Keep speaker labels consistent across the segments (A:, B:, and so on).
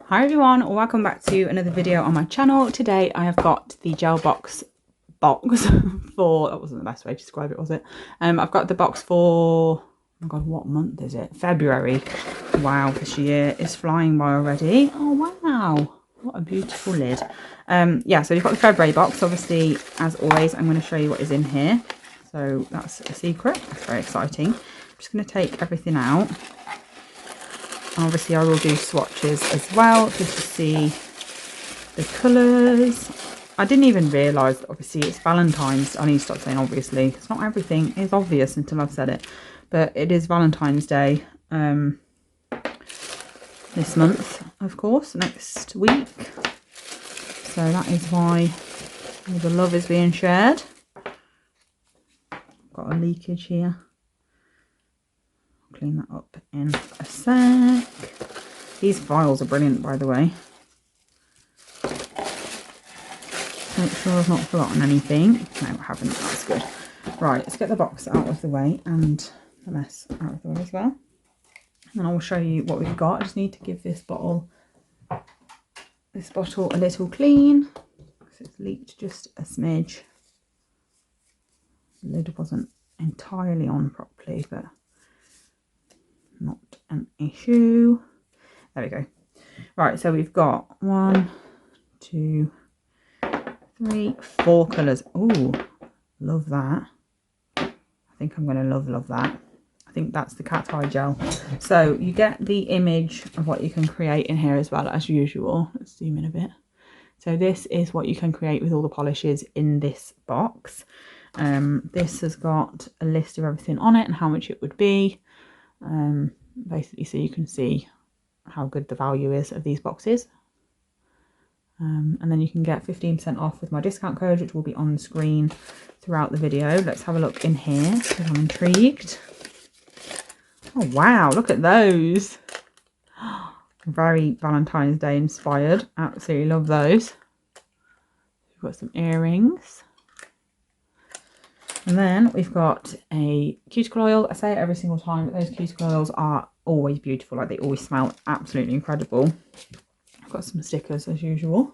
A: Hi everyone, welcome back to another video on my channel. Today I have got the GelBox box for, that wasn't the best way to describe it, was it? I've got the box for, oh my god, what month is it? February. Wow, this year is flying by already. Oh wow, what a beautiful lid. Yeah, so you've got the February box. Obviously, as always, I'm going to show you what is in here. So that's a secret, that's very exciting. I'm just going to take everything out. Obviously I will do swatches as well just to see the colours. I didn't even realise that obviously it's Valentine's. I need to stop saying obviously. It's not everything is obvious until I've said it. But it is Valentine's Day this month, of course, next week. So that is why all the love is being shared. Got a leakage here. Clean that up in a sec. These files are brilliant, by the way. Make sure I've not forgotten anything. No, I haven't. That's good. Right, let's get the box out of the way and the mess out of the way as well. And I will show you what we've got. I just need to give this bottle a little clean because it's leaked just a smidge. The lid wasn't entirely on properly, but not an issue. There we go. Right, so we've got 1, 2, 3, 4 colours. Oh, love that. I think I'm going to love that. I think that's the cat eye gel. So you get the image of what you can create in here as well as usual. Let's zoom in a bit. So this is what you can create with all the polishes in this box. This has got a list of everything on it and how much it would be. Basically, so you can see how good the value is of these boxes. And then you can get 15% off with my discount code, which will be on the screen throughout the video. Let's have a look in here because I'm intrigued. Oh wow, look at those. Very Valentine's Day inspired. Absolutely love those. We've got some earrings. And then we've got a cuticle oil. I say it every single time, but those cuticle oils are always beautiful. Like, they always smell absolutely incredible. I've got some stickers as usual.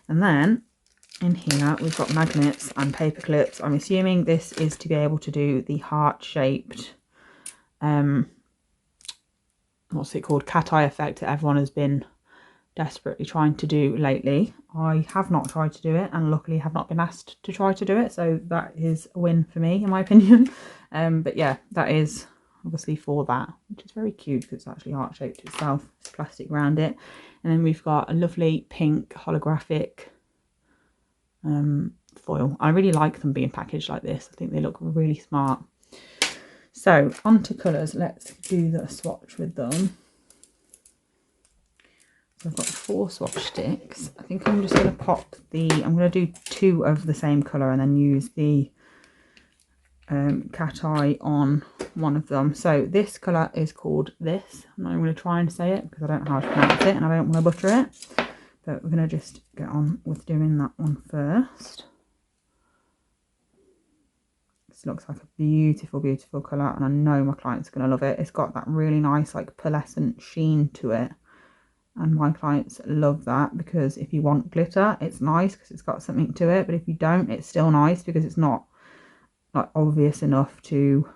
A: And then in here we've got magnets and paper clips. I'm assuming this is to be able to do the heart-shaped, what's it called, cat eye effect that everyone has been desperately trying to do lately. I have not tried to do it, and luckily have not been asked to try to do it, so that is a win for me in my opinion. But yeah, that is obviously for that, which is very cute because it's actually heart shaped itself. It's plastic around it. And then we've got a lovely pink holographic foil. I really like them being packaged like this. I think they look really smart. So on to colours. Let's do the swatch with them. So I've got 4 swatch sticks. I think I'm just going to pop I'm going to do 2 of the same colour and then use the cat eye on one of them. So this colour is called this. I'm not even going to try and say it because I don't know how to pronounce it and I don't want to butcher it. But we're going to just get on with doing that one first. This looks like a beautiful, beautiful colour, and I know my clients are going to love it. It's got that really nice, like, pearlescent sheen to it. And my clients love that because if you want glitter, it's nice because it's got something to it. But if you don't, it's still nice because it's not like obvious enough to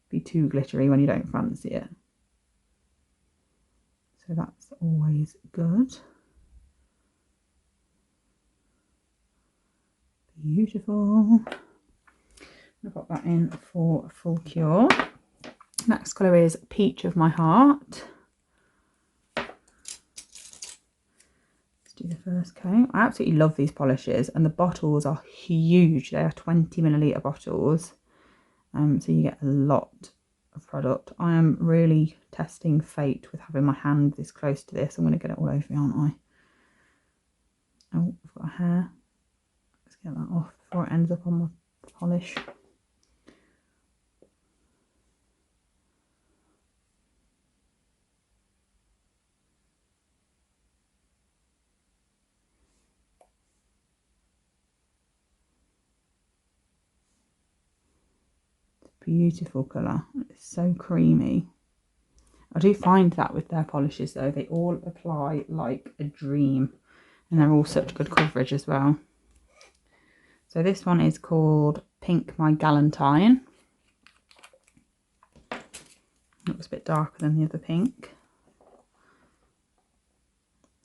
A: be too glittery when you don't fancy it. So that's always good. Beautiful. I've got that in for full cure. Next colour is Peach of My Heart. Do the first coat. I absolutely love these polishes, and the bottles are huge. They are 20ml bottles, so you get a lot of product. I am really testing fate with having my hand this close to this. I'm going to get it all over me, aren't I? Oh, I've got a hair. Let's get that off before it ends up on my polish. Beautiful colour. It's so creamy. I do find that with their polishes though, they all apply like a dream, and they're all such good coverage as well. So this one is called Pink My Valentine. Looks a bit darker than the other pink.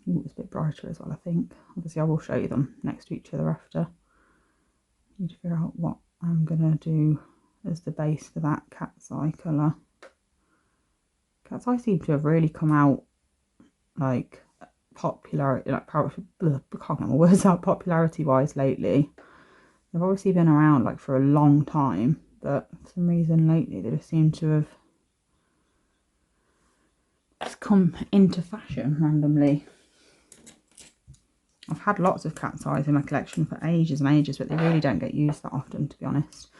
A: Ooh, it's a bit brighter as well, I think. Obviously I will show you them next to each other after. Need to figure out what I'm gonna do as the base for that cat's eye colour. Cat's eye seem to have really come out like popularity, like I can't get my words out, popularity wise lately. They've obviously been around like for a long time, but for some reason lately they just seem to have just come into fashion randomly. I've had lots of cat's eyes in my collection for ages and ages, but they really don't get used that often, to be honest.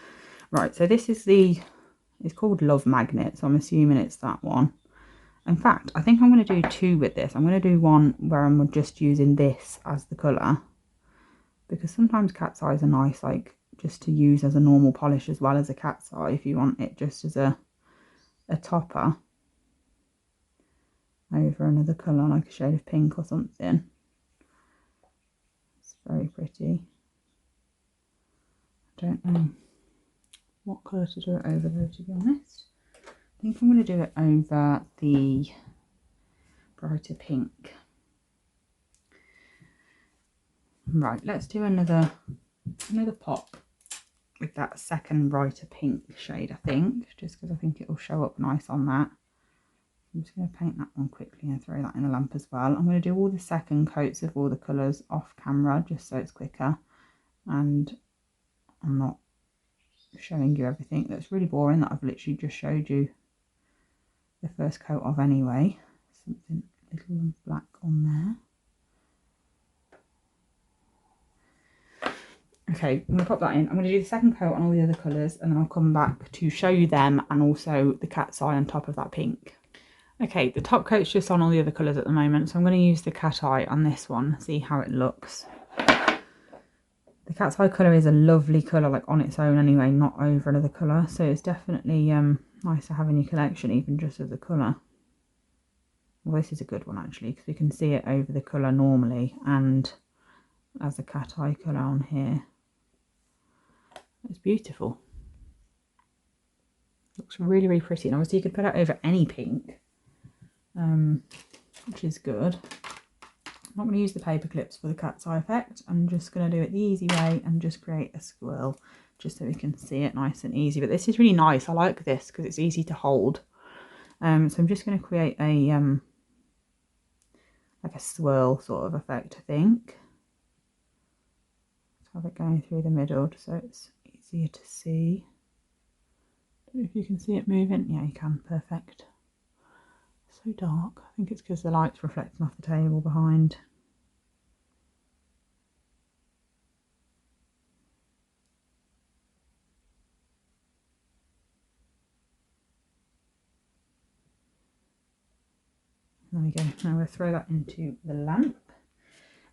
A: Right, so this is it's called Love Magnet, so I'm assuming it's that one. In fact, I think I'm going to do two with this. I'm going to do one where I'm just using this as the colour, because sometimes cat's eyes are nice, like just to use as a normal polish as well as a cat's eye if you want it just as a topper over another colour, like a shade of pink or something. It's very pretty. I don't know what colour to do it over though, to be honest. I think I'm going to do it over the brighter pink. Right, let's do another pop with that second brighter pink shade, I think, just because I think it will show up nice on that. I'm just going to paint that one quickly and throw that in the lamp as well. I'm going to do all the second coats of all the colours off camera just so it's quicker, and I'm not showing you everything. That's really boring that I've literally just showed you the first coat of anyway. Something little and black on there. Okay, I'm going to pop that in. I'm going to do the second coat on all the other colours, and then I'll come back to show you them and also the cat's eye on top of that pink. Okay, the top coat's just on all the other colours at the moment, so I'm going to use the cat eye on this one, see how it looks. The cat's eye colour is a lovely colour, like on its own anyway, not over another colour, so it's definitely nice to have in your collection, even just as a colour. Well, this is a good one actually, because we can see it over the colour normally and as a cat eye colour on here. It's beautiful. Looks really, really pretty, and obviously you could put it over any pink, which is good. I'm not going to use the paper clips for the cat's eye effect. I'm just going to do it the easy way and just create a swirl just so we can see it nice and easy. But this is really nice. I like this because it's easy to hold. So I'm just going to create a like a swirl sort of effect, I think. Let's have it going through the middle just so it's easier to see. Don't know if you can see it moving. Yeah, you can. Perfect. So dark. I think it's because the light's reflecting off the table behind. There we go. Now we'll throw that into the lamp.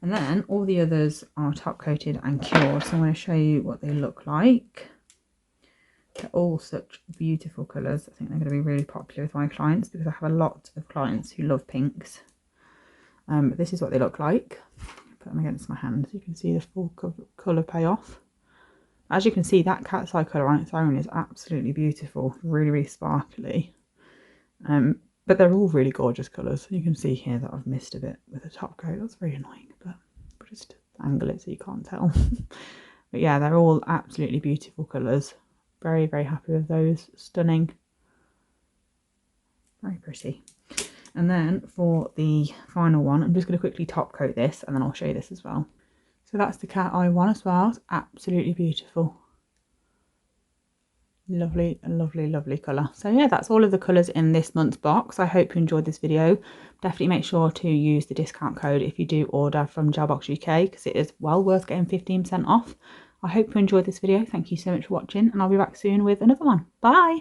A: And then all the others are top coated and cured. So I'm going to show you what they look like. They're all such beautiful colours. I think they're going to be really popular with my clients because I have a lot of clients who love pinks. But this is what they look like. Put them against my hand so you can see the full colour payoff. As you can see, that cat's eye colour on its own is absolutely beautiful. Really, really sparkly. But they're all really gorgeous colours. You can see here that I've missed a bit with the top coat. That's very annoying, but we'll just angle it so you can't tell. But yeah, they're all absolutely beautiful colours. Very, very happy with those. Stunning. Very pretty. And then for the final one, I'm just going to quickly top coat this and then I'll show you this as well. So that's the cat eye one as well. It's absolutely beautiful. Lovely, lovely, lovely colour. So yeah, that's all of the colours in this month's box. I hope you enjoyed this video. Definitely make sure to use the discount code if you do order from GelBoxUK because it is well worth getting 15% off. I hope you enjoyed this video. Thank you so much for watching and I'll be back soon with another one. Bye!